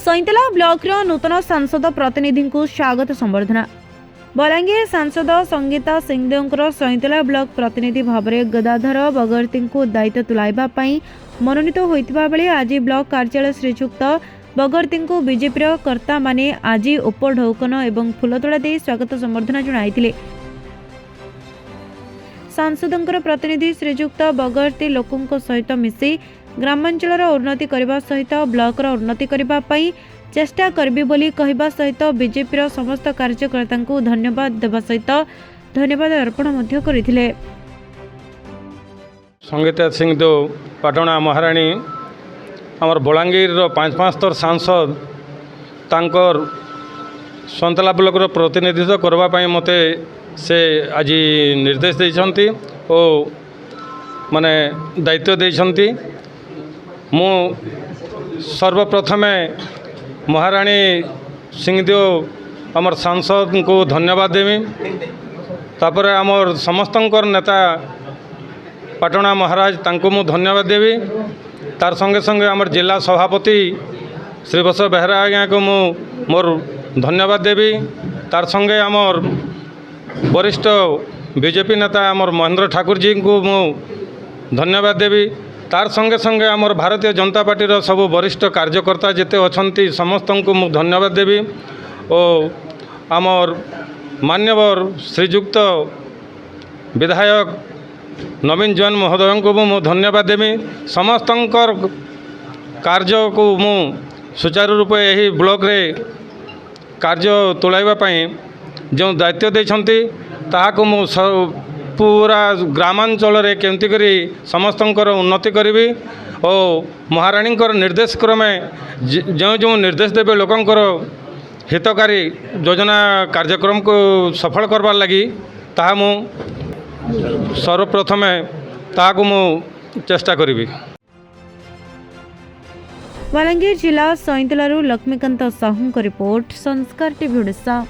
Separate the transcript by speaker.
Speaker 1: सईंतला blocker नूतन सांसद प्रतिनिधि को स्वागत संबर्धना। बलांगीर सांसद संगीता सिंहदेव सईंतला ब्लॉक प्रतिनिधि भाव में गदाधर बगर्ती को दायित्व तुलाइबा पई मनोनीत होइतिबा बेले आज ब्लॉक कार्यालय श्रीजुक्त बगर्ती को बीजेपी कर्ता माने आज उपढौकन एवं फुलतोड़ा दे स्वागत संबर्धना जणाइतिले। सांसदंकर प्रतिनिधि श्रीजुक्त बगर्ती लोकों सहित मिसी ग्रामांचल उन्नति करने सहित ब्लॉकर उन्नति करने चेष्टा करी बोली कहवा सहित बीजेपी समस्त कार्यकर्ता को धन्यवाद देवा सहित धन्यवाद अर्पण करथिले।
Speaker 2: संगीता सिंहदेव पाटणा महाराणी आमर बलांगीर 5 स्तर सांसद तांकर सईंतला ब्लॉकर प्रतिनिधित्व करने मते से आज निर्देश देइछंती ओ माने दायित्व देइछंती। मु सर्वप्रथमे महाराणी सिंहदेव आमर सांसद को धन्यवाद देवी। तापर आमर समस्तंकर नेता पाटणा महाराज तांको मु धन्यवाद देवी। तार संगे संगे आमर जिला सभापति श्री बस बेहरा आज्ञा को मु मोर धन्यवाद देवी। तार संगे आमर वरिष्ठ बीजेपी नेता आमर महेंद्र ठाकुर जी को मु धन्यवाद देवी। तार संगे संगे आमर भारतीय जनता पार्टी सब वरिष्ठ कार्यकर्ता जिते अछंती समस्त को मु धन्यवाद देवी। और आमर मान्यवर श्रीजुक्त विधायक नवीन जैन महोदय को मु धन्यवाद देवी। समस्तंकर कार्य को मु सुचारू रूपे यही ब्लॉक रे कार्य तुलाइबा पई जो दायित्व देइछंती ताहाको मु पूरा ग्रामांचल रे केमती करी समस्तंकर उन्नति करी और महाराणी निर्देश क्रमे जो जो निर्देश देवे लोकंकर हितकारी योजना कार्यक्रम को सफल करबार लगी ताहा मु सर्वप्रथमे ताहाको मु चेष्टा करी।
Speaker 1: बलांगीर जिला सईंतलारू लक्ष्मीकांत साहू रिपोर्ट संस्कार टीवी ओडिशा।